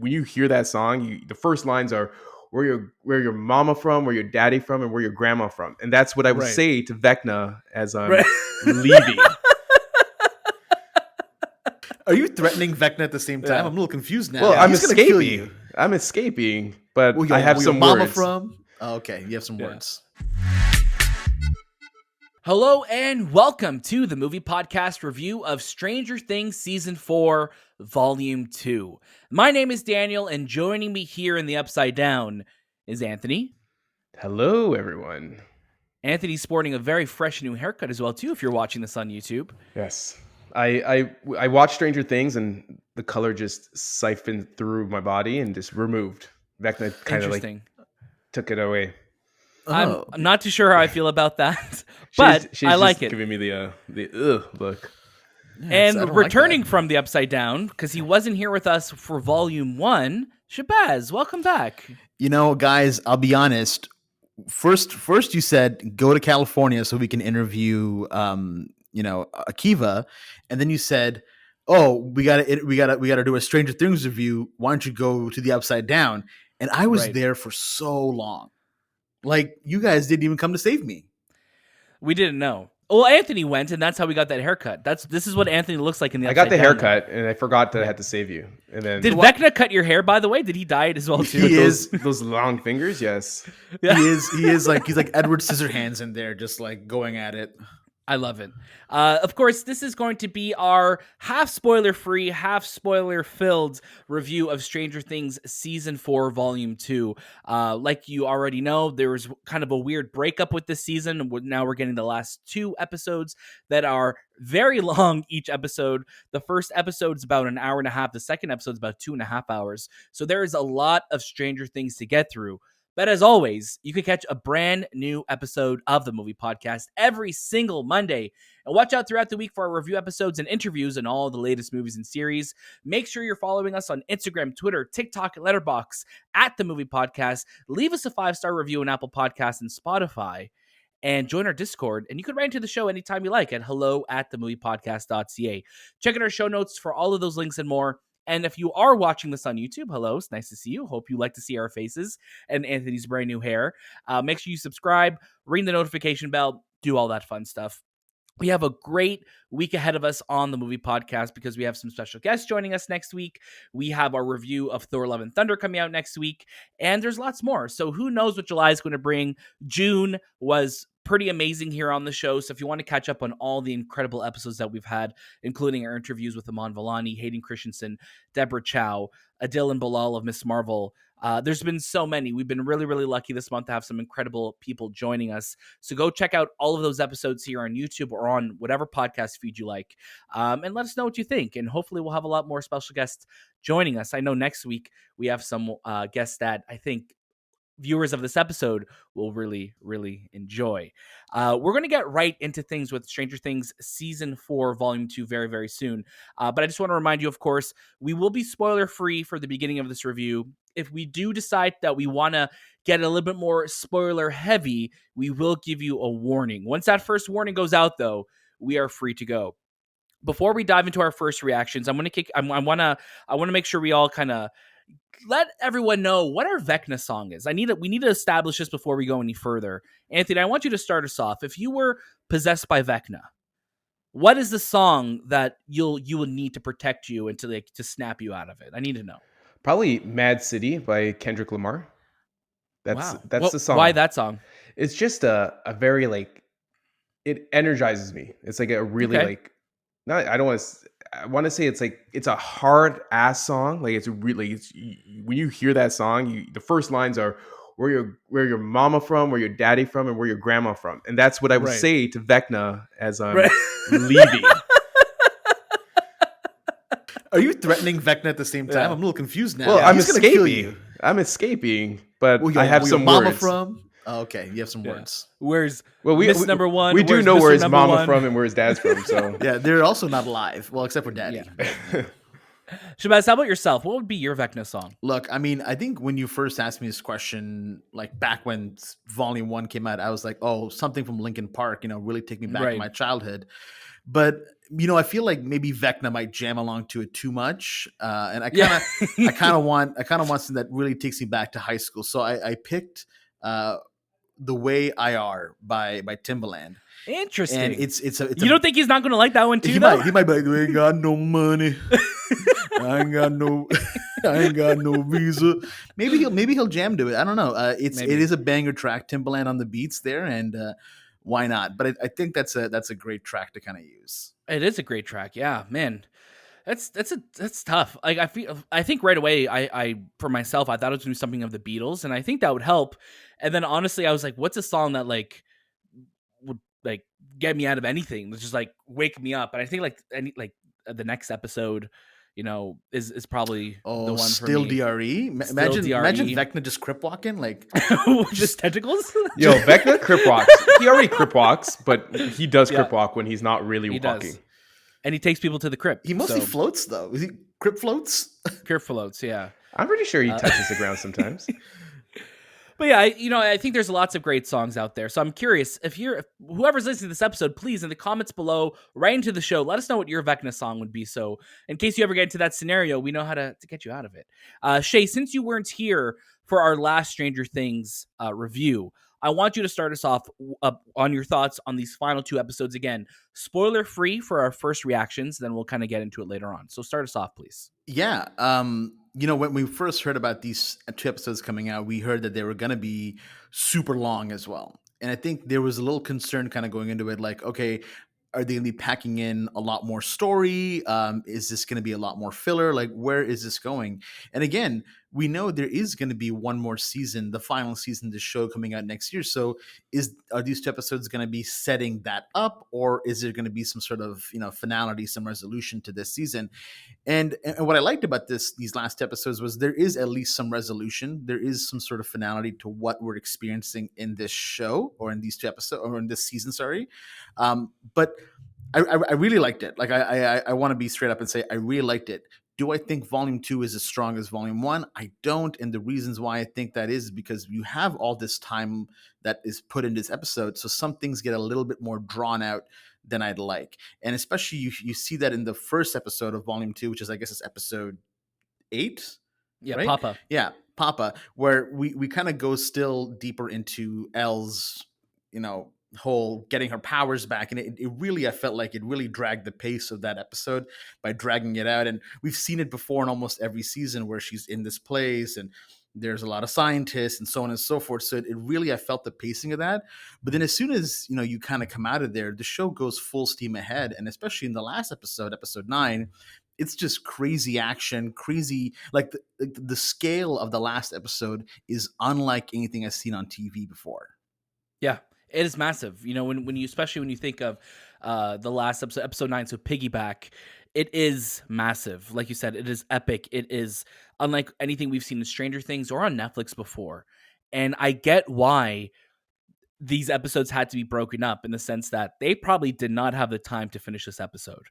when you hear that song, the first lines are where your mama from, where your daddy from, and where your grandma from. And that's what I would say to Vecna as I'm leaving. Are you threatening Vecna at the same time? I'm a little confused now. Well, I'm escaping. I'm escaping, but I have some mama words. From? Oh, okay, you have some words. Hello and welcome to the movie podcast review of Stranger Things Season 4, Volume 2. My name is Daniel, and joining me here in the Upside Down is Anthony. Hello, everyone. Anthony's sporting a very fresh new haircut as well, too, if you're watching this on YouTube. Yes. I watched Stranger Things, and the color just siphoned through my body and just removed. Vecna kind of like took it away. I'm not too sure how I feel about that, but she's I like just it. Giving me the ugh look. Yes, and returning from the Upside Down, because he wasn't here with us for Volume 1, Shahbaz, welcome back. You know, guys, I'll be honest. First you said go to California so we can interview, Akiva, and then you said, "Oh, we gotta do a Stranger Things review. Why don't you go to the Upside Down?" And I was there for so long. Like, you guys didn't even come to save me. We didn't know. Well, Anthony went, and that's how we got that haircut. This is what Anthony looks like in the Upside Down. I got the haircut, and I forgot that I had to save you. And then did Vecna cut your hair? By the way, did he dye it as well too? Those long fingers. Yes, yeah. He's like Edward Scissorhands in there, just like going at it. I love it. Of course, this is going to be our half spoiler-free, half spoiler-filled review of Stranger Things Season 4, Volume 2. Like you already know, there was kind of a weird breakup with this season. Now we're getting the last 2 episodes that are very long each episode. The first episode is about an hour and a half. The second episode is about 2.5 hours. So there is a lot of Stranger Things to get through. But as always, you can catch a brand new episode of the Movie Podcast every single Monday. And watch out throughout the week for our review episodes and interviews and all the latest movies and series. Make sure you're following us on Instagram, Twitter, TikTok, and Letterboxd at The Movie Podcast. Leave us a 5-star review on Apple Podcasts and Spotify. And join our Discord. And you can write into the show anytime you like at hello@TheMoviePodcast.ca. Check out our show notes for all of those links and more. And if you are watching this on YouTube, hello, it's nice to see you. Hope you like to see our faces and Anthony's brand new hair. Make sure you subscribe, ring the notification bell, do all that fun stuff. We have a great week ahead of us on the Movie Podcast because we have some special guests joining us next week. We have our review of Thor: Love and Thunder coming out next week, and there's lots more. So who knows what July is going to bring. June was pretty amazing here on the show. So if you want to catch up on all the incredible episodes that we've had, including our interviews with Aman Vellani, Hayden Christensen, Deborah Chow, Adil and Bilal of Miss Marvel, there's been so many. We've been really, really lucky this month to have some incredible people joining us. So go check out all of those episodes here on YouTube or on whatever podcast feed you like. And let us know what you think. And hopefully we'll have a lot more special guests joining us. I know next week we have some guests that I think viewers of this episode will really, really enjoy. We're going to get right into things with Stranger Things Season 4, Volume 2 very, very soon. But I just want to remind you, of course, we will be spoiler-free for the beginning of this review. If we do decide that we want to get a little bit more spoiler-heavy, we will give you a warning. Once that first warning goes out, though, we are free to go. Before we dive into our first reactions, I want to make sure we all kind of let everyone know what our Vecna song is. We need to establish this before we go any further. Anthony, I want you to start us off. If you were possessed by Vecna, what is the song that you will need to protect you and to snap you out of it? I need to know. Probably "Mad City" by Kendrick Lamar. That's the song. Why that song? It's just a very it energizes me. It's like a really I want to say it's a hard ass song. Like when you hear that song, the first lines are where your mama from, where your daddy from, and where your grandma from. And that's what I would say to Vecna as I'm leaving. Are you threatening Vecna at the same time? I'm a little confused now. Well, I'm escaping. I'm escaping, but I have some mama words. From? Oh, okay, you have some words. Where's Miss number one? We do know where his mama from and where his dad's from. So yeah, they're also not alive. Well, except for Daddy. Yeah. Shahbaz, how about yourself? What would be your Vecna song? Look, I mean, I think when you first asked me this question, like back when Volume 1 came out, I was like, oh, something from Linkin Park, really take me back to my childhood. But I feel like maybe Vecna might jam along to it too much, and I Yeah. kind of want something that really takes me back to high school. So I picked "The Way I Are" by Timbaland, and Interesting. it's You don't think he's not going to like that one too, though? he might be like, "We ain't got no money, I ain't got no I ain't got no visa." Maybe he'll jam to it. I don't know. It is a banger track. Timbaland on the beats there, and why not? But I think that's a great track to kind of use. It is a great track. Yeah, man. That's tough. Like I think right away I for myself I thought it was gonna be something of the Beatles, and I think that would help. And then honestly I was like, what's a song that like would like get me out of anything? It's just like wake me up. And I think like the next episode, is probably the one still for me. DRE. Imagine Vecna just crip walking like just tentacles. Yo, Vecna crip walks. He already crip walks, but he does crip walk when he's not really walking. Does. And he takes people to the crypt. He mostly floats, though. Is he crypt floats? Crypt floats, yeah. I'm pretty sure he touches the ground sometimes. But yeah, I think there's lots of great songs out there. So I'm curious, if whoever's listening to this episode, please in the comments below, right into the show, let us know what your Vecna song would be. So in case you ever get into that scenario, we know how to get you out of it. Shay, since you weren't here for our last Stranger Things review, I want you to start us off on your thoughts on these final 2 episodes. Again, spoiler free for our first reactions, then we'll kind of get into it later on. So start us off, please. Yeah. When we first heard about these 2 episodes coming out, we heard that they were going to be super long as well. And I think there was a little concern kind of going into it, like, okay, are they going to be packing in a lot more story? Is this going to be a lot more filler? Like, where is this going? And again, we know there is going to be one more season, the final season of the show coming out next year. So are these 2 episodes going to be setting that up, or is there going to be some sort of, finality, some resolution to this season? And what I liked about these last episodes was there is at least some resolution. There is some sort of finality to what we're experiencing in this show, or in these 2 episodes, or in this season, sorry. But I really liked it. Like, I want to be straight up and say I really liked it. Do I think Volume 2 is as strong as Volume 1? I don't. And the reasons why I think that is because you have all this time that is put in this episode. So some things get a little bit more drawn out than I'd like. And especially you see that in the first episode of Volume 2, which is, I guess, it's episode 8. Yeah, right? Papa. Yeah, Papa, where we kind of go still deeper into Elle's, whole getting her powers back. And it really, I felt like it really dragged the pace of that episode by dragging it out. And we've seen it before in almost every season where she's in this place and there's a lot of scientists and so on and so forth. So it really, I felt the pacing of that. But then as soon as, you kind of come out of there, the show goes full steam ahead. And especially in the last episode, episode 9, it's just crazy action, crazy. Like the scale of the last episode is unlike anything I've seen on TV before. Yeah, it is massive. When you, especially when you think of the last episode 9, so Piggyback, it is massive. Like you said, it is epic. It is unlike anything we've seen in Stranger Things or on Netflix before. And I get why these episodes had to be broken up, in the sense that they probably did not have the time to finish this episode.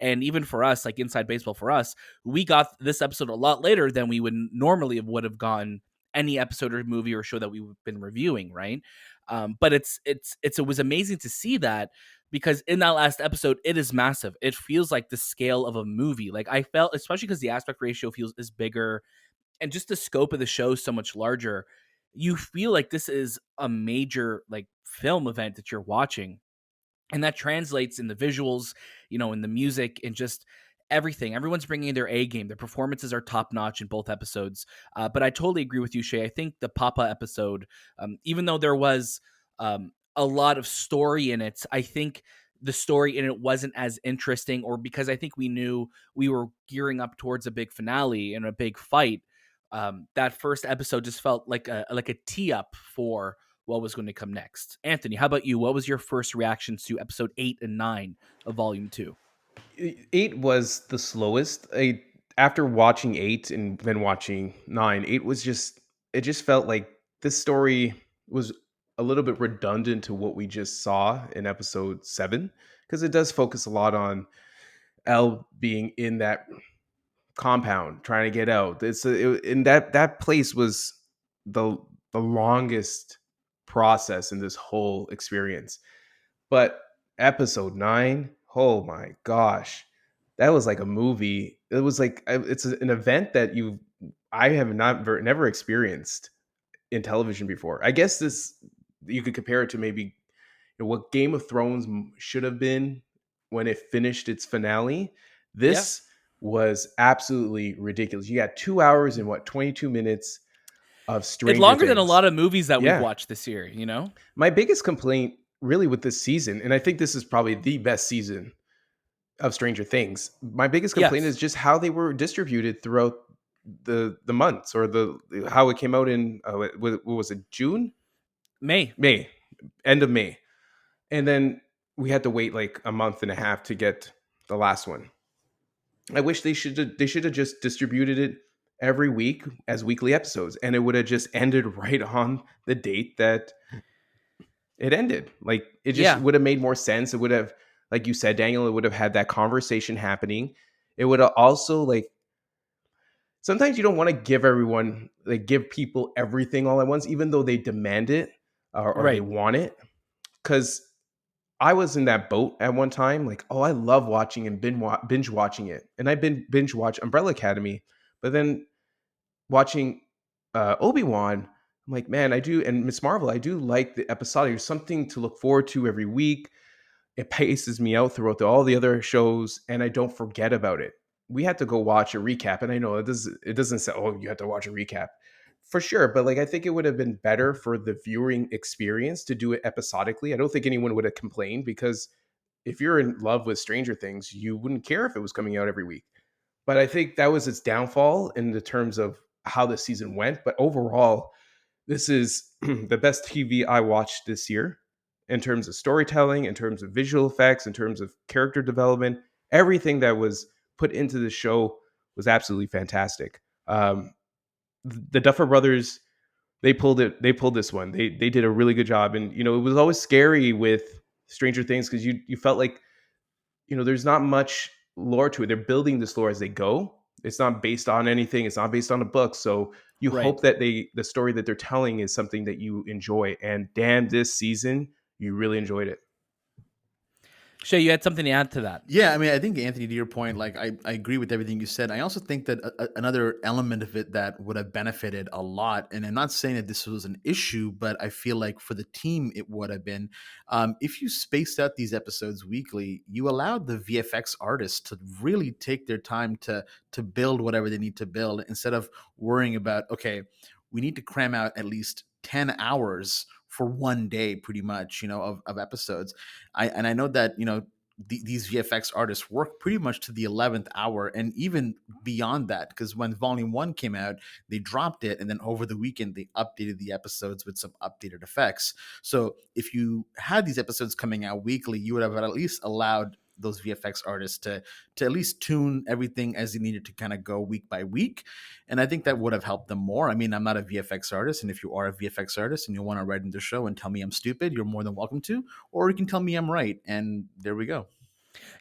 And even for us, like Inside Baseball for us, we got this episode a lot later than we would normally would have gotten any episode or movie or show that we've been reviewing, right? But it was amazing to see that, because in that last episode, it is massive. It feels like the scale of a movie. Like, I felt, especially because the aspect ratio is bigger, and just the scope of the show is so much larger. You feel like this is a major like film event that you're watching, and that translates in the visuals, in the music, and just everything. Everyone's bringing in their A game. Their performances are top notch in both episodes. But I totally agree with you, Shay. I think the Papa episode, even though there was a lot of story in it, I think the story in it wasn't as interesting, or because I think we knew we were gearing up towards a big finale and a big fight. That first episode just felt like a tee up for what was going to come next. Anthony, how about you? What was your first reactions to episode 8 and 9 of Volume 2? 8 was the slowest. After watching 8 and then watching 9, 8 was it just felt like this story was a little bit redundant to what we just saw in episode 7, because it does focus a lot on Elle being in that compound trying to get out. In that place was the longest process in this whole experience. But episode 9, Oh my gosh, that was like a movie. It was like it's an event that I have never experienced in television before. I guess this you could compare it to maybe what Game of Thrones should have been when it finished its finale. Yeah. This was absolutely ridiculous. You got 2 hours and 22 minutes of It's Stranger longer than a Things. lot of movies that we've Yeah. watched this year, you know? My biggest complaint really with this season, and I think this is probably the best season of Stranger Things. My biggest complaint Yes. is just how they were distributed throughout the months, or the how it came out in what was it, June? May. End of May. And then we had to wait like a month and a half to get the last one. I wish they should have just distributed it every week as weekly episodes, and it would have just ended right on the date that it ended. Like it just Yeah. would have made more sense. It would have, like you said, Daniel, it would have had that conversation happening. It would have also, like, sometimes you don't want to give people everything all at once, even though they demand it, or they Right. want it. Because I was in that boat at one time. Like, oh, I love watching and binge watching it, and I've been binge watch Umbrella Academy, but then watching Obi-Wan, I'm like, man, I do, and Miss Marvel, I do like the episodic. There's something to look forward to every week. It paces me out throughout all the other shows, and I don't forget about it. We had to go watch a recap, and I know it doesn't say, oh, you have to watch a recap for sure, but like I think it would have been better for the viewing experience to do it episodically. I don't think anyone would have complained, because if you're in love with Stranger Things, you wouldn't care if it was coming out every week. But I think that was its downfall in the terms of how the season went. But overall, this is the best TV I watched this year in terms of storytelling, in terms of visual effects, in terms of character development. Everything that was put into the show was absolutely fantastic. The Duffer Brothers, they pulled it. They pulled this one. They did a really good job. And it was always scary with Stranger Things, because you felt like there's not much lore to it. They're building this lore as they go. It's not based on anything. It's not based on a book. So you Right. hope that the story that they're telling is something that you enjoy. And damn, this season you really enjoyed it. Shay, you had something to add to that. Yeah, I mean, I think, Anthony, to your point, like I agree with everything you said. I also think that another element of it that would have benefited a lot, and I'm not saying that this was an issue, but I feel like for the team it would have been, if you spaced out these episodes weekly, you allowed the VFX artists to really take their time to build whatever they need to build, instead of worrying about, okay, we need to cram out at least 10 hours for one day, pretty much, of episodes. I know that, these VFX artists work pretty much to the 11th hour and even beyond that, because when volume 1 came out, they dropped it, and then over the weekend they updated the episodes with some updated effects. So if you had these episodes coming out weekly, you would have at least allowed those VFX artists to at least tune everything as they needed to kind of go week by week. And I think that would have helped them more. I mean, I'm not a VFX artist, and if you are a VFX artist and you want to write in the show and tell me I'm stupid, you're more than welcome to, or you can tell me I'm right, and there we go.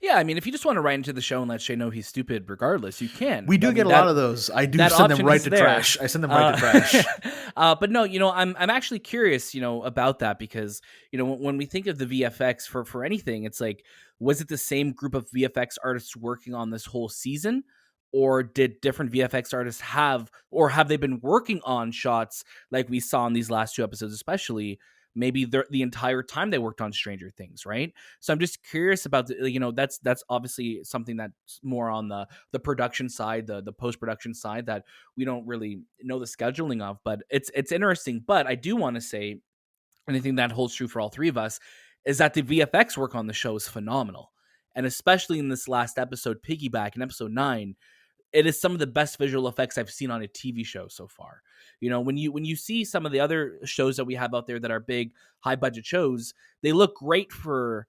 Yeah, I mean, if you just want to write into the show and let Shay know he's stupid regardless, you can. We do get a lot of those. I do send them right to trash. I send them right to trash. But no, I'm actually curious, about that, because, when we think of the VFX for anything, it's like, was it the same group of VFX artists working on this whole season? Or did different VFX artists have they been working on shots like we saw in these last two episodes, especially maybe the entire time they worked on Stranger Things, right? So I'm just curious about that's obviously something that's more on the production side, the post production side, that we don't really know the scheduling of, but it's interesting. But I do want to say, and I think that holds true for all three of us, is that the VFX work on the show is phenomenal, and especially in this last episode, Piggyback, in episode 9. It is some of the best visual effects I've seen on a TV show so far. When you see some of the other shows that we have out there that are big, high budget shows, they look great for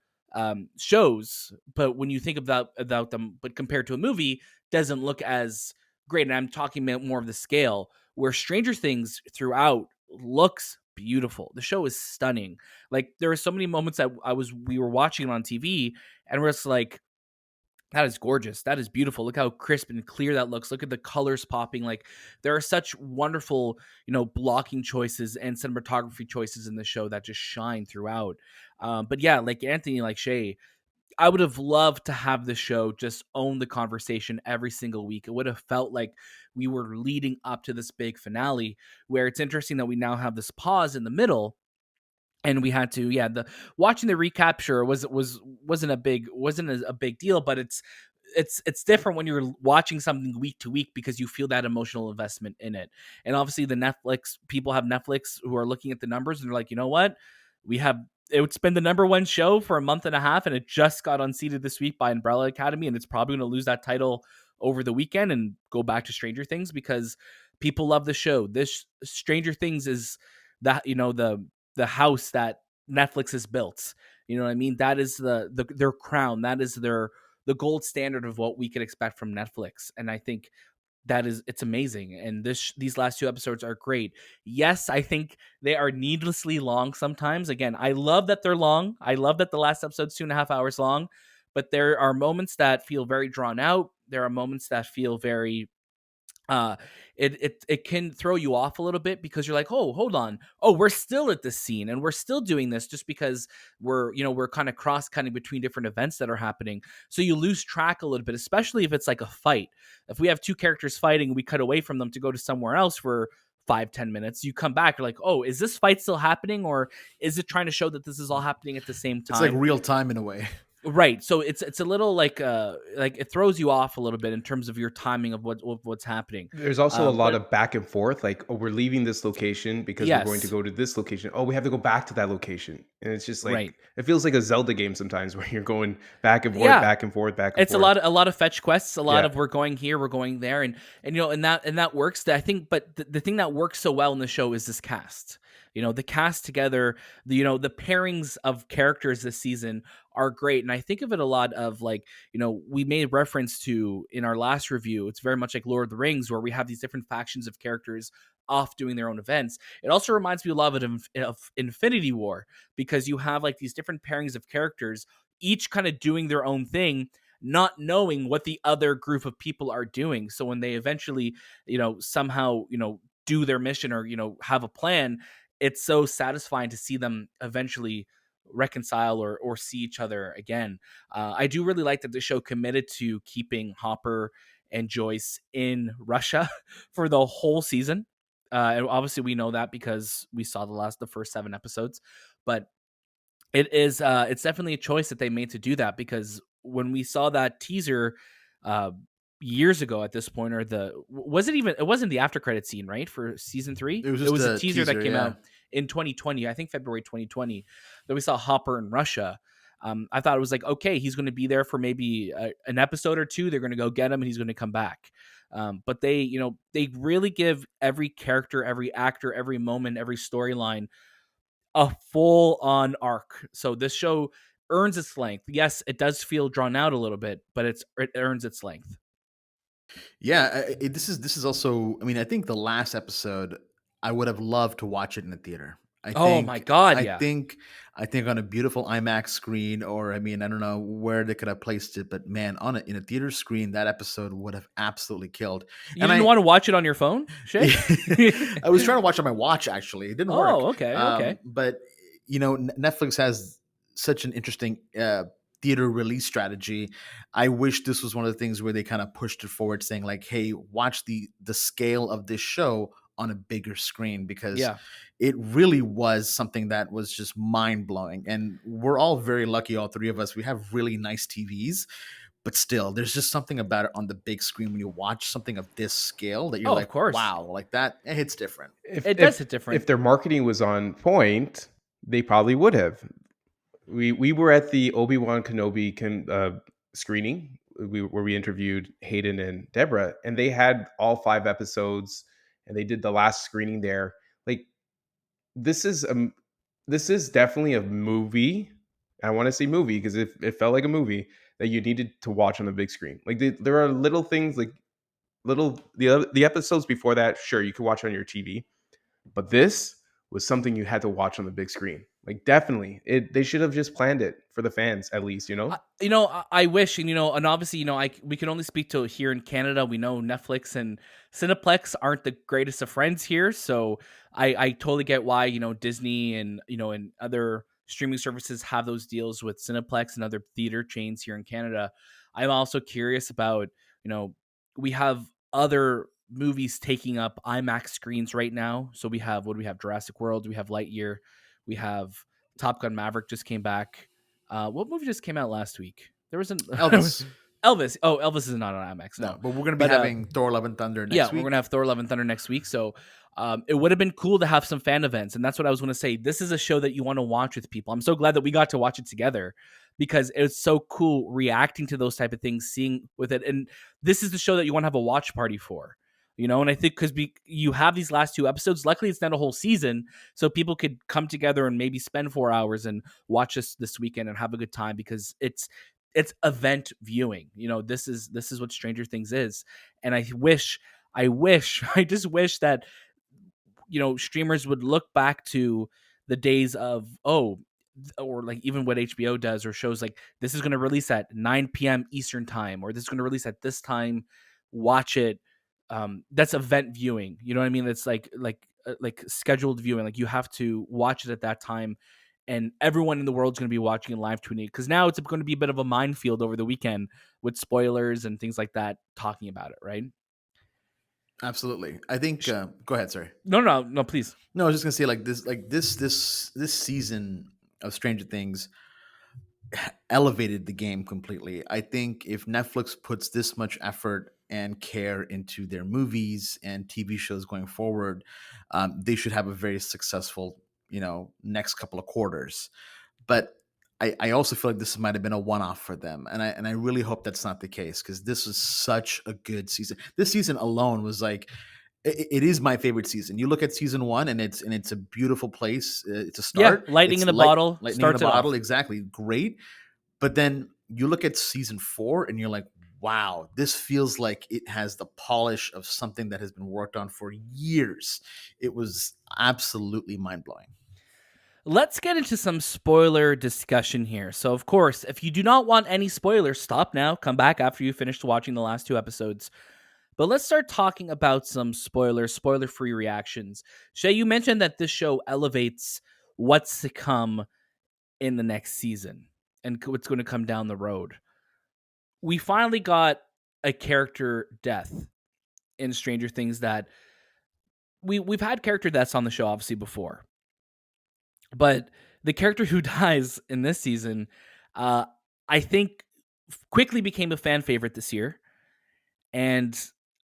shows, but when you think about them, but compared to a movie, doesn't look as great. And I'm talking about more of the scale, where Stranger Things throughout looks beautiful. The show is stunning. Like, there are so many moments that we were watching it on TV, and we're just like, that is gorgeous. That is beautiful. Look how crisp and clear that looks. Look at the colors popping. Like, there are such wonderful, blocking choices and cinematography choices in the show that just shine throughout. But yeah, like Anthony, like Shay, I would have loved to have the show just own the conversation every single week. It would have felt like we were leading up to this big finale, where it's interesting that we now have this pause in the middle. And we had to, the watching the recapture wasn't a big deal, but it's different when you're watching something week to week because you feel that emotional investment in it. And obviously, the Netflix people have Netflix who are looking at the numbers and they're like, you know what, it's been the number one show for a month and a half, and it just got unseated this week by Umbrella Academy, and it's probably going to lose that title over the weekend and go back to Stranger Things because people love the show. This Stranger Things is that the house that Netflix has built. You know what I mean? That is their crown. That is the gold standard of what we could expect from Netflix. And I think it's amazing. And these last 2 episodes are great. Yes, I think they are needlessly long sometimes. Again, I love that they're long. I love that the last episode's 2.5 hours long, but there are moments that feel very drawn out. There are moments that feel very uh it can throw you off a little bit because you're like, oh, hold on, oh, we're still at this scene and we're still doing this just because we're kind of cross cutting between different events that are happening, so you lose track a little bit, especially if it's like a fight. If we have 2 characters fighting and we cut away from them to go to somewhere else for 5-10 minutes, you come back, you're like, oh, is this fight still happening, or is it trying to show that this is all happening at the same time? It's like real time in a way. Right. So it's a little like it throws you off a little bit in terms of your timing of what's happening. There's also a lot of back and forth, like, oh, we're leaving this location because we're going to go to this location. Oh, we have to go back to that location. And it's just like, Right. It feels like a Zelda game sometimes where you're going back and forth, back and forth, back and it's forth. a lot of fetch quests, a lot of we're going here, we're going there, and that works. I think, but the thing that works so well in the show is this cast. The cast together, the pairings of characters this season are great. And I think of it a lot of like, we made reference to in our last review, it's very much like Lord of the Rings, where we have these different factions of characters off doing their own events. It also reminds me a lot of Infinity War, because you have like these different pairings of characters, each kind of doing their own thing, not knowing what the other group of people are doing. So when they eventually, somehow, do their mission or, have a plan, it's so satisfying to see them eventually reconcile or see each other again. I do really like that the show committed to keeping Hopper and Joyce in Russia for the whole season. And obviously we know that because we saw the first 7 episodes, but it's definitely a choice that they made to do that, because when we saw that teaser years ago at this point, or it wasn't the after credit scene, right, for season 3. It was a teaser that came out in 2020, I think February 2020, that we saw Hopper in Russia. I thought it was like, okay, he's going to be there for maybe an episode or 2. They're going to go get him and he's going to come back. But they really give every character, every actor, every moment, every storyline a full on arc. So this show earns its length. Yes, it does feel drawn out a little bit, but it earns its length. Yeah, this is also. I mean, I think the last episode, I would have loved to watch it in the theater. My God! I think on a beautiful IMAX screen, or I mean, I don't know where they could have placed it, but man, in a theater screen, that episode would have absolutely killed. You didn't want to watch it on your phone, Shay? I was trying to watch on my watch. Actually, it didn't work. Oh, okay. But Netflix has such an interesting theater release strategy. I wish this was one of the things where they kind of pushed it forward, saying like, "Hey, watch the scale of this show on a bigger screen," because it really was something that was just mind blowing. And we're all very lucky, all 3 of us. We have really nice TVs, but still, there's just something about it on the big screen when you watch something of this scale that you're like, wow, like that. It hits different. It does hit different. If their marketing was on point, they probably would have. We were at the Obi-Wan Kenobi screening where we interviewed Heaton and Deborah, and they had all 5 episodes, and they did the last screening there. Like, this is definitely a movie. I want to say movie because it felt like a movie that you needed to watch on the big screen. Like, there are little things, like the episodes before that, sure, you could watch on your TV, but this was something you had to watch on the big screen. Like, definitely, they should have just planned it for the fans, at least, I wish, and obviously, we can only speak to here in Canada. We know Netflix and Cineplex aren't the greatest of friends here, so I totally get why Disney and and other streaming services have those deals with Cineplex and other theater chains here in Canada. I'm also curious about, we have other movies taking up IMAX screens right now. So we have, what do we have? Jurassic World, we have Lightyear, we have Top Gun Maverick just came back. What movie just came out last week? There was an Elvis. Elvis. Oh, Elvis is not on IMAX. No, but we're gonna be having Thor: Love and Thunder next week. We're gonna have Thor: Love and Thunder next week. So it would have been cool to have some fan events, and that's what I was going to say. This is a show that you want to watch with people. I'm so glad that we got to watch it together because it's so cool reacting to those type of things, seeing with it, and this is the show that you want to have a watch party for. And I think because you have these last 2 episodes, luckily it's not a whole season, so people could come together and maybe spend 4 hours and watch this weekend and have a good time because it's event viewing. This is what Stranger Things is, and I just wish that streamers would look back to the days of or like even what HBO does or shows like this is going to release at 9 p.m. Eastern time or this is going to release at this time. Watch it. That's event viewing. You know what I mean? It's like scheduled viewing. Like you have to watch it at that time, and everyone in the world is going to be watching and live tweeting because now it's going to be a bit of a minefield over the weekend with spoilers and things like that talking about it, right? Absolutely. I think. Go ahead. Sorry. No, please. No, I was just gonna say this season of Stranger Things elevated the game completely. I think if Netflix puts this much effort and care into their movies and TV shows going forward, they should have a very successful, next couple of quarters. But I also feel like this might have been a one-off for them, and I really hope that's not the case because this was such a good season. This season alone was like, it is my favorite season. You look at season 1, and it's a beautiful place. It's a start. Yeah, lightning in the bottle. Lightning in the bottle, exactly. Great. But then you look at season 4, and you're like, wow, this feels like it has the polish of something that has been worked on for years. It was absolutely mind-blowing. Let's get into some spoiler discussion here. So, of course, if you do not want any spoilers, stop now. Come back after you finished watching the last 2 episodes. But let's start talking about some spoiler-free reactions. Shay, you mentioned that this show elevates what's to come in the next season and what's going to come down the road. We finally got a character death in Stranger Things that we've had character deaths on the show, obviously, before. But the character who dies in this season, I think, quickly became a fan favorite this year. And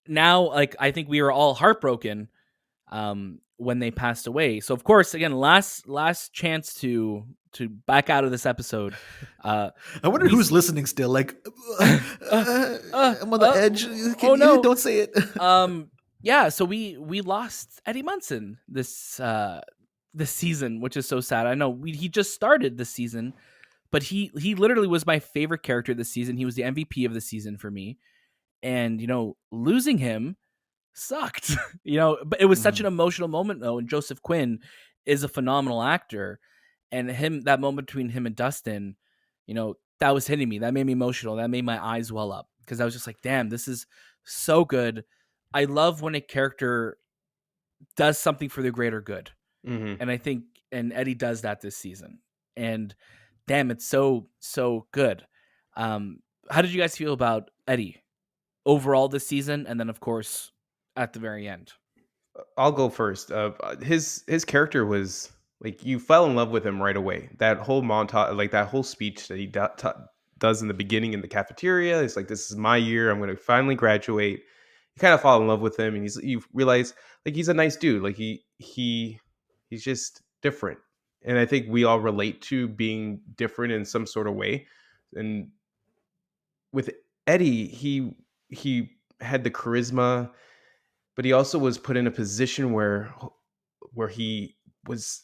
now, I think we were all heartbroken when they passed away. So, of course, again, last chance to back out of this episode. I wonder who's listening still. I'm on the edge. No. Don't say it. Yeah, so we lost Eddie Munson this season, which is so sad. I know he just started this season, but he literally was my favorite character this season. He was the MVP of the season for me. And, losing him sucked, but it was such an emotional moment though. And Joseph Quinn is a phenomenal actor, and that moment between him and Dustin, that was hitting me. That made me emotional. That made my eyes well up because I was just like, damn, this is so good. I love when a character does something for the greater good. Mm-hmm. And I think, and Eddie does that this season, and damn, it's so good. How did you guys feel about Eddie overall this season, and then of course at the very end? I'll go first. His character was like, you fell in love with him right away. That whole montage, like that whole speech that he does in the beginning in the cafeteria, it's like, this is my year. I'm going to finally graduate. You kind of fall in love with him, and you realize like he's a nice dude. Like he's just different, and I think we all relate to being different in some sort of way. And with Eddie, he had the charisma, but he also was put in a position where he was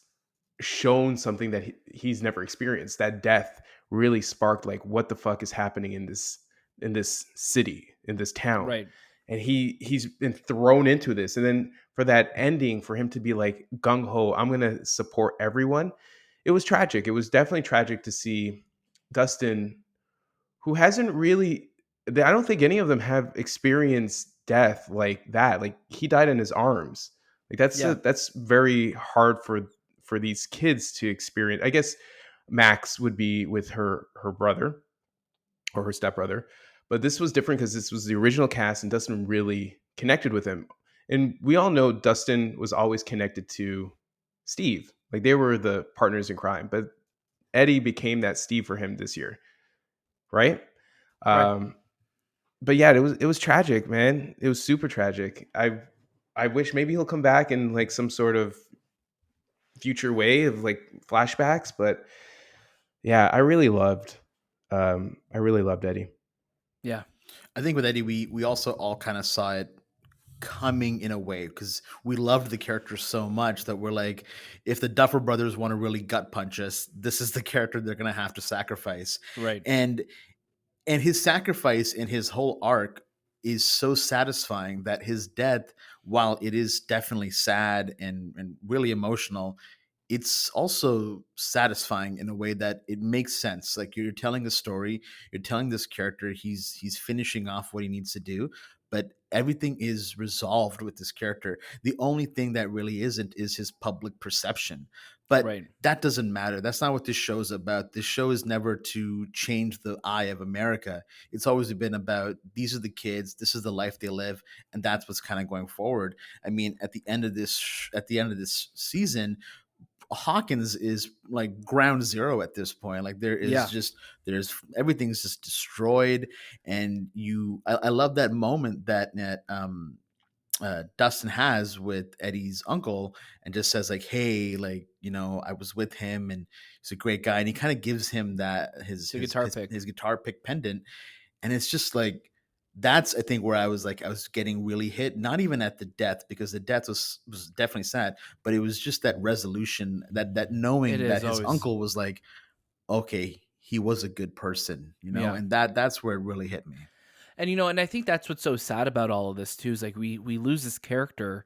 shown something that he's never experienced. That death really sparked like, what the fuck is happening in this city, in this town, right? And he's been thrown into this, and then for that ending, for him to be like gung-ho, I'm gonna support everyone. It was tragic. It was definitely tragic to see Dustin, who hasn't really, I don't think any of them have experienced death like that. Like, he died in his arms. Like that's very hard for these kids to experience. I guess Max would be with her brother or her stepbrother. But this was different because this was the original cast and Dustin really connected with him. And we all know Dustin was always connected to Steve. Like they were the partners in crime. But Eddie became that Steve for him this year. Right? Right. But yeah, it was tragic, man. It was super tragic. I wish maybe he'll come back in like some sort of future way of like flashbacks, but yeah, I really loved Eddie. Yeah. I think with Eddie, we also all kind of saw it coming in a way because we loved the character so much that we're like, if the Duffer Brothers want to really gut punch us, this is the character they're gonna have to sacrifice. Right. And his sacrifice and his whole arc is so satisfying that his death, while it is definitely sad and really emotional, it's also satisfying in a way that it makes sense. Like you're telling a story, you're telling this character he's finishing off what he needs to do, but everything is resolved with this character. The only thing that really isn't is his public perception. But Right. that doesn't matter. That's not what this show is about. This show is never to change the eye of America. It's always been about these are the kids, this is the life they live, and that's what's kind of going forward. I mean, at the end of this season, Hawkins is like ground zero at this point. Like there is there's everything's just destroyed, and I love that moment that Dustin has with Eddie's uncle and just says like, hey, like, I was with him and he's a great guy. And he kind of gives him that his guitar pick pendant. And it's just like, that's, I think, where I was getting really hit, not even at the death, because the death was definitely sad, but it was just that resolution, that knowing that his uncle was like, okay, he was a good person, and that's where it really hit me. And and I think that's what's so sad about all of this too, is like we lose this character,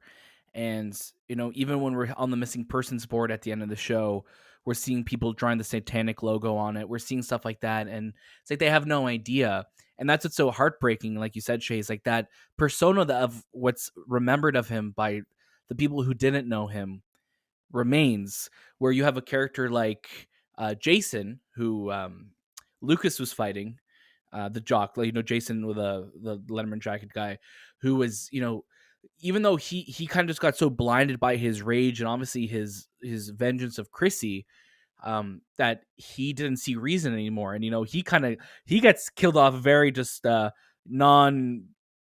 and even when we're on the missing persons board at the end of the show, we're seeing people drawing the satanic logo on it. We're seeing stuff like that, and it's like they have no idea. And that's what's so heartbreaking, like you said, Shay, is like that persona of what's remembered of him by the people who didn't know him remains, where you have a character like Jason, who Lucas was fighting, the jock, like, Jason with the Letterman jacket guy, who was, even though he kind of just got so blinded by his rage and obviously his vengeance of Chrissy, that he didn't see reason anymore. And, he gets killed off very just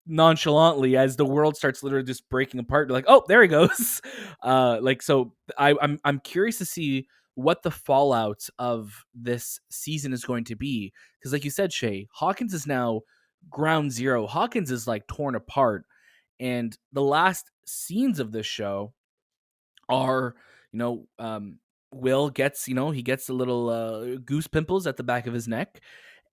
nonchalantly as the world starts literally just breaking apart. They're like, oh, there he goes. So I'm curious to see what the fallout of this season is going to be. Because like you said, Shay, Hawkins is now ground zero. Hawkins is like torn apart. And the last scenes of this show are, Will gets, he gets a little goose pimples at the back of his neck.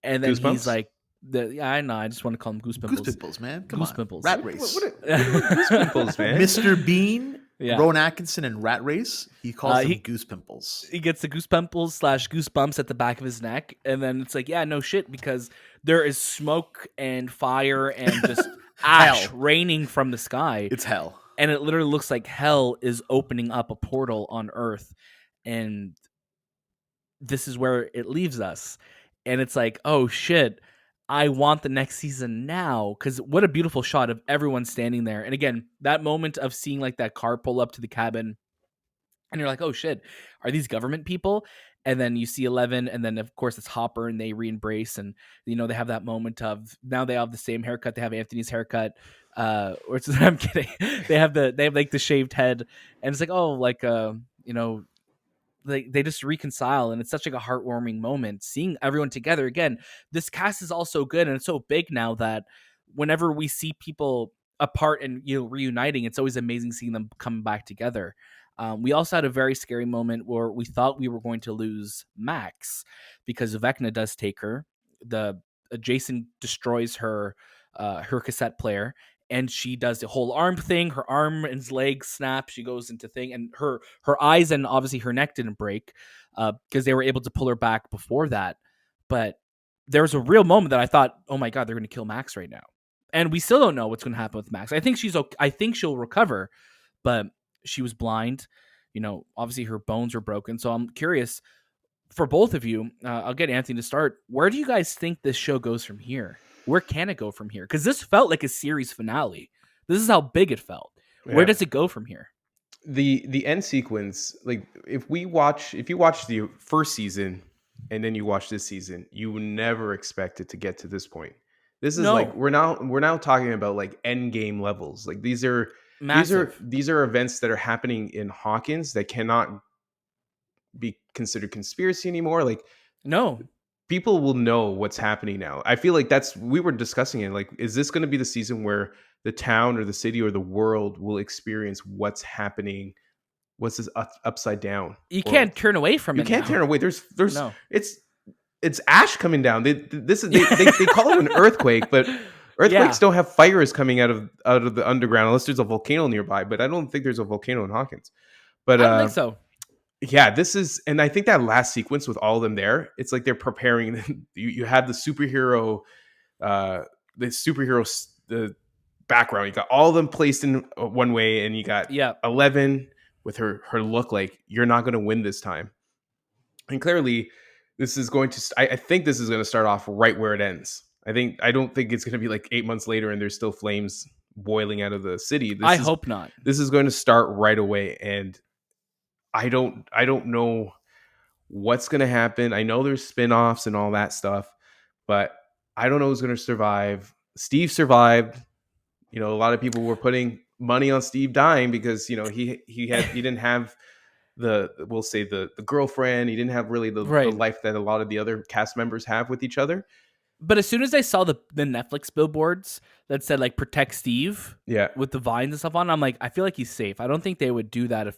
And then Goosebumps? He's like, I know, I just want to call him goose pimples. Goose pimples, man. Come goose on. Pimples. Rat Race. What goose pimples, man? Mr. Bean, Yeah. Rowan Atkinson, and Rat Race, he calls them goose pimples. He gets the goose pimples / goosebumps at the back of his neck. And then it's like, yeah, no shit, because there is smoke and fire and just ash raining from the sky. It's hell. And it literally looks like hell is opening up a portal on Earth. And this is where it leaves us. And it's like, oh shit, I want the next season now. Because what a beautiful shot of everyone standing there. And again, that moment of seeing like that car pull up to the cabin, and you're like, oh shit, are these government people? And then you see 11, and then of course it's Hopper, and they re-embrace, and they have that moment of, now they have the same haircut. They have Anthony's haircut. Or it's, I'm kidding. They have like the shaved head, and it's like, oh, like they just reconcile, and it's such like a heartwarming moment seeing everyone together again. This cast is also good, and it's so big now that whenever we see people apart and reuniting, it's always amazing seeing them come back together. We also had a very scary moment where we thought we were going to lose Max because Vecna does take her. Jason destroys her cassette player, and she does the whole arm thing. Her arm and legs snap. She goes into thing, and her eyes and obviously her neck didn't break because they were able to pull her back before that. But there was a real moment that I thought, oh my God, they're going to kill Max right now. And we still don't know what's going to happen with Max. I think I think she'll recover, but she was blind. Obviously her bones were broken. So I'm curious, for both of you, I'll get Anthony to start. Where do you guys think this show goes from here? Where can it go from here? Because this felt like a series finale. This is how big it felt. Where does it go from here? The end sequence, like if you watch the first season and then you watch this season, you would never expect it to get to this point. This is like we're now talking about like end game levels. Like these are massive. These are events that are happening in Hawkins that cannot be considered conspiracy anymore. Like no, people will know what's happening now. I feel like we were discussing it. Like, is this going to be the season where the town or the city or the world will experience what's happening? What's this upside down? You can't turn away from it. You can't turn away. There's no. It's ash coming down. They call it an earthquake, but earthquakes don't have fires coming out of the underground unless there's a volcano nearby. But I don't think there's a volcano in Hawkins. But I don't think so. Yeah, this is, and I think that last sequence with all of them there, it's like they're preparing. You have the superhero, the background. You got all of them placed in one way, and you got 11 with her look like you're not going to win this time. And clearly, this is going to. I think this is going to start off right where it ends. I don't think it's going to be like 8 months later and there's still flames boiling out of the city. I hope not. This is going to start right away, and I don't know what's going to happen. I know there's spin-offs and all that stuff, but I don't know who's going to survive. Steve survived. A lot of people were putting money on Steve dying because, he didn't have the girlfriend. He didn't have really the life that a lot of the other cast members have with each other. But as soon as I saw the Netflix billboards that said like protect Steve with the vines and stuff on, I'm like, I feel like he's safe. I don't think they would do that if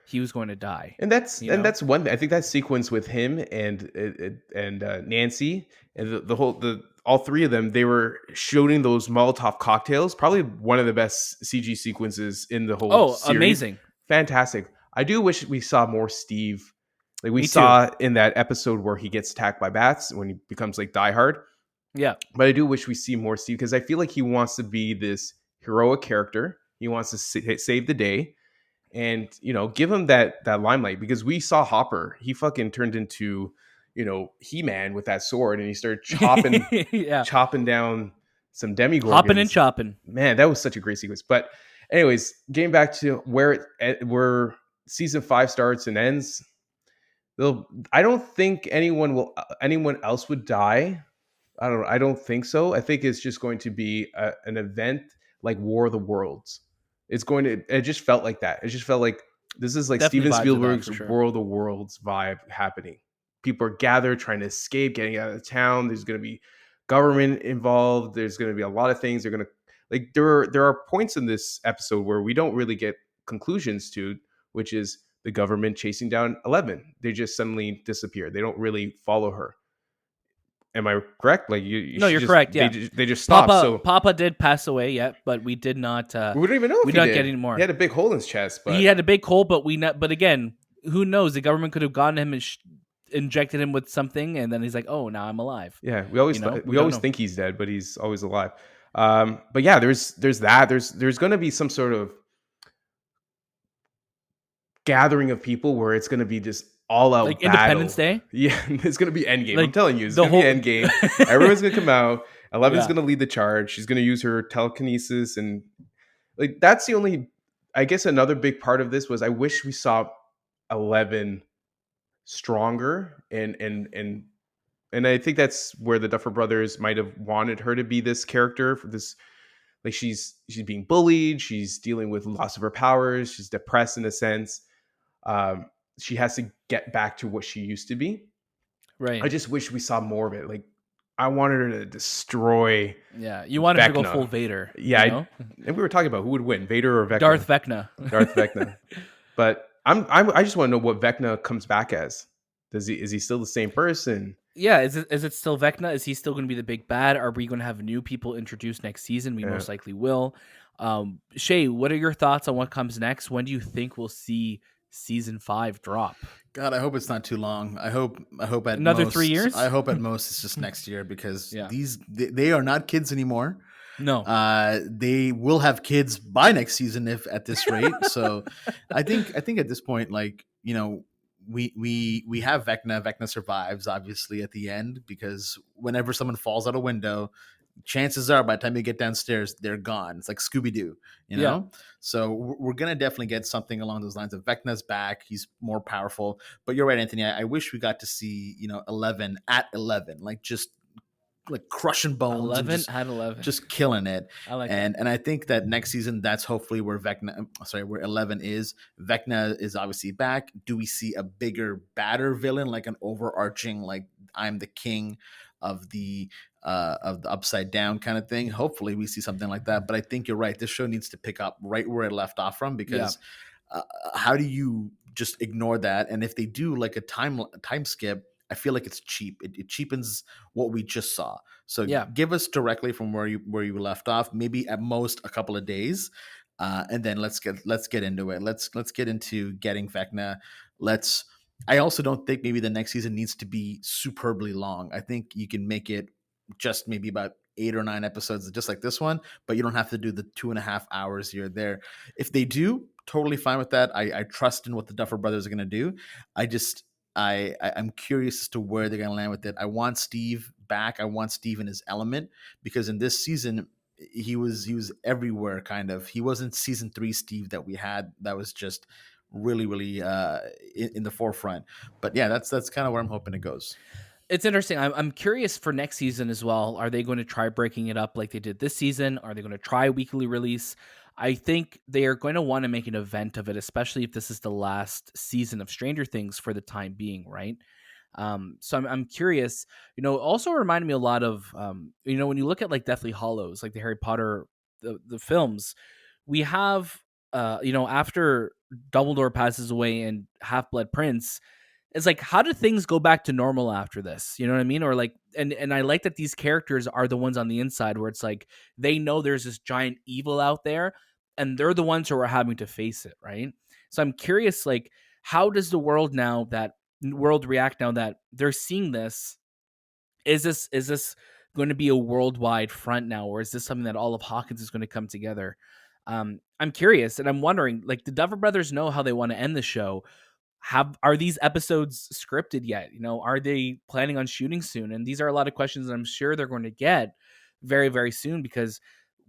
he was going to die. And that's one thing. I think that sequence with him and Nancy and all three of them, they were shooting those Molotov cocktails. Probably one of the best CG sequences in the whole series. Amazing. Fantastic. I do wish we saw more Steve. Like we saw in that episode where he gets attacked by bats when he becomes like Die Hard. Yeah. But I do wish we see more Steve because I feel like he wants to be this heroic character. He wants to save the day. And, give him that limelight because we saw Hopper. He fucking turned into, He-Man with that sword and he started chopping down some demigorgons. Hopping and chopping. Man, that was such a great sequence. But anyways, getting back to where season 5 starts and ends, I don't think anyone else would die. I don't think so. I think it's just going to be an event like War of the Worlds. It just felt like that. It just felt like this is like Definitely Steven Spielberg's War of the Worlds vibe happening. People are gathered, trying to escape, getting out of town. There's going to be government involved. There's going to be a lot of things. They're going to like there are points in this episode where we don't really get conclusions to, which is the government chasing down 11. They just suddenly disappear. They don't really follow her. Am I correct? Like you're correct. Yeah, they just stopped. Papa did pass away, but we did not. We don't even know. We don't get any more. He had a big hole in his chest. But he had a big hole, but But again, who knows? The government could have gone to him and injected him with something, and then he's like, "Oh, now I'm alive." Yeah, we always think he's dead, but he's always alive. But yeah, there's that. There's going to be some sort of gathering of people where it's going to be just all out like battle. Independence Day. Yeah, it's going to be Endgame. Like, I'm telling you, it's going to be Endgame. Everyone's going to come out. 11's going to lead the charge. She's going to use her telekinesis, and like that's the only. I guess another big part of this was I wish we saw 11 stronger, and I think that's where the Duffer Brothers might have wanted her to be this character for this. Like she's being bullied. She's dealing with loss of her powers. She's depressed in a sense. She has to get back to what she used to be. Right. I just wish we saw more of it. Like I wanted her to destroy. Yeah, you wanted her to go full Vader. Yeah, and we were talking about who would win, Vader or Vecna. Darth Vecna. Darth Vecna. But I just want to know what Vecna comes back as. Is he still the same person? Yeah, is it still Vecna? Is he still going to be the big bad? Are we going to have new people introduced next season? We most likely will. Shay, what are your thoughts on what comes next? When do you think we'll see season 5 drop? God, I hope it's not too long. I hope at another most, 3 years. I hope at most it's just next year because they are not kids anymore. No, they will have kids by next season if at this rate. So I think at this point, like we have Vecna. Vecna survives obviously at the end, because whenever someone falls out a window, chances are by the time you get downstairs, they're gone. It's like Scooby-Doo, you know? Yeah. So we're going to definitely get something along those lines of Vecna's back. He's more powerful. But you're right, Anthony. I wish we got to see, 11 at 11, like just like crushing bones 11 and at 11. just killing it. I like and I think that next season, that's hopefully where where 11 is. Vecna is obviously back. Do we see a bigger, badder villain, like an overarching, like I'm the king of the upside down kind of thing? Hopefully we see something like that. But I think you're right. This show needs to pick up right where it left off from, because how do you just ignore that? And if they do like a time skip, I feel like it's cheap. It cheapens what we just saw. So give us directly from where you left off, maybe at most a couple of days, and then let's get into it. Let's get into getting Vecna. I also don't think maybe the next season needs to be superbly long. I think you can make it just maybe about 8 or 9 episodes, just like this one, but you don't have to do the 2.5 hours here or there. If they do, totally fine with that. I trust in what the Duffer Brothers are going to do. I'm curious as to where they're going to land with it. I want Steve back. I want Steve in his element, because in this season he was everywhere. Kind of, he wasn't season 3 Steve that we had. That was just really, really in the forefront. But yeah, that's kind of where I'm hoping it goes. It's interesting. I'm curious for next season as well. Are they going to try breaking it up like they did this season? Are they going to try weekly release? I think they are going to want to make an event of it, especially if this is the last season of Stranger Things for the time being, right? So I'm curious. Also reminded me a lot of when you look at like Deathly Hallows, like the Harry Potter the films, we have after Dumbledore passes away and Half-Blood Prince. It's like, how do things go back to normal after this? You know what I mean? Or like, and I like that these characters are the ones on the inside where it's like, they know there's this giant evil out there and they're the ones who are having to face it. Right. So I'm curious, like, how does the world react now that they're seeing this? Is this going to be a worldwide front now? Or is this something that all of Hawkins is going to come together? I'm curious, and I'm wondering, like, the Duffer Brothers know how they want to end the show. Are these episodes scripted yet? Are they planning on shooting soon? And these are a lot of questions that I'm sure they're going to get very, very soon, because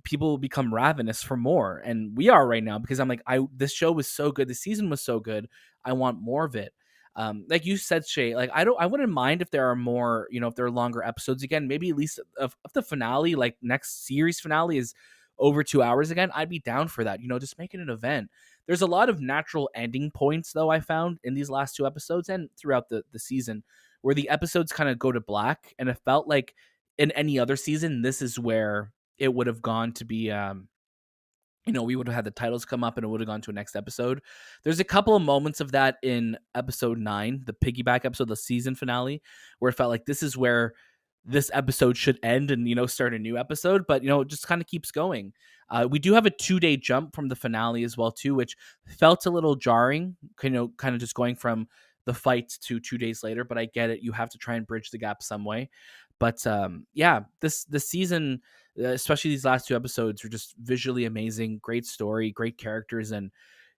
people will become ravenous for more. And we are right now, because I'm like, this show was so good. The season was so good. I want more of it. Like you said, Shay, like I wouldn't mind if there are more, if there are longer episodes again, maybe at least of the finale, like next series finale is over 2 hours again. I'd be down for that. Just make it an event. There's a lot of natural ending points, though, I found in these last 2 episodes and throughout the season, where the episodes kind of go to black. And it felt like in any other season, this is where it would have gone to be, we would have had the titles come up and it would have gone to a next episode. There's a couple of moments of that in episode 9, the piggyback episode, the season finale, where it felt like this is where this episode should end and, start a new episode. But, it just kind of keeps going. We do have a 2-day jump from the finale as well, too, which felt a little jarring, kind of just going from the fight to 2 days later. But I get it. You have to try and bridge the gap some way. But this season, especially these last 2 episodes, are just visually amazing. Great story, great characters. And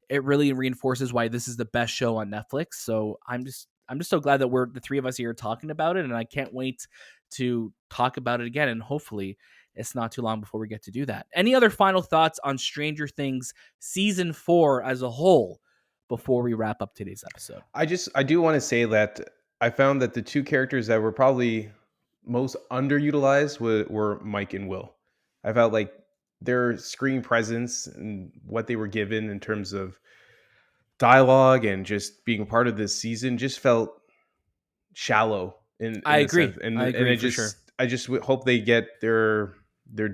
it really reinforces why this is the best show on Netflix. So I'm just so glad that we're the 3 of us here talking about it. And I can't wait to talk about it again. And hopefully it's not too long before we get to do that. Any other final thoughts on Stranger Things season 4 as a whole before we wrap up today's episode? I do want to say that I found that the 2 characters that were probably most underutilized were Mike and Will. I felt like their screen presence and what they were given in terms of dialogue and just being part of this season just felt shallow. I agree. I just hope they get their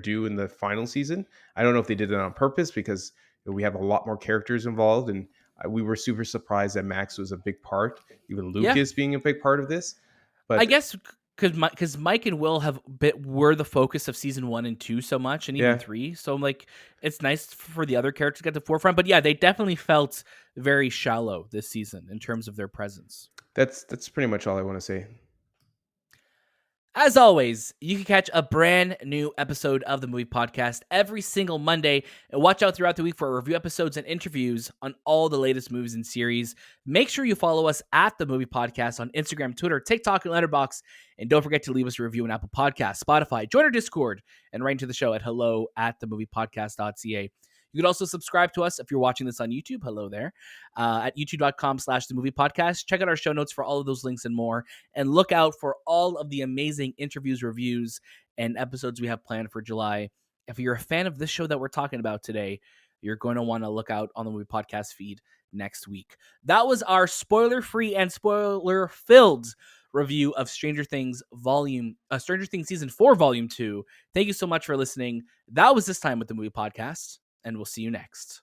due in the final season. I don't know if they did it on purpose, because we have a lot more characters involved, and we were super surprised that Max was a big part, even Lucas being a big part of this. But I guess because Mike and Will were the focus of season 1 and 2 so much, and even 3. So like, it's nice for the other characters to get the forefront. But yeah, they definitely felt very shallow this season in terms of their presence. That's pretty much all I want to say. As always, you can catch a brand new episode of the Movie Podcast every single Monday, and watch out throughout the week for review episodes and interviews on all the latest movies and series. Make sure you follow us at The Movie Podcast on Instagram, Twitter, TikTok, and Letterboxd, and don't forget to leave us a review on Apple Podcasts, Spotify, join our Discord, and write into the show at hello@TheMoviePodcast.ca. You can also subscribe to us if you're watching this on YouTube. Hello there. At youtube.com/TheMoviePodcast. Check out our show notes for all of those links and more. And look out for all of the amazing interviews, reviews, and episodes we have planned for July. If you're a fan of this show that we're talking about today, you're going to want to look out on the Movie Podcast feed next week. That was our spoiler-free and spoiler-filled review of Stranger Things Season 4, Volume 2. Thank you so much for listening. That was This Time with the Movie Podcast, and we'll see you next.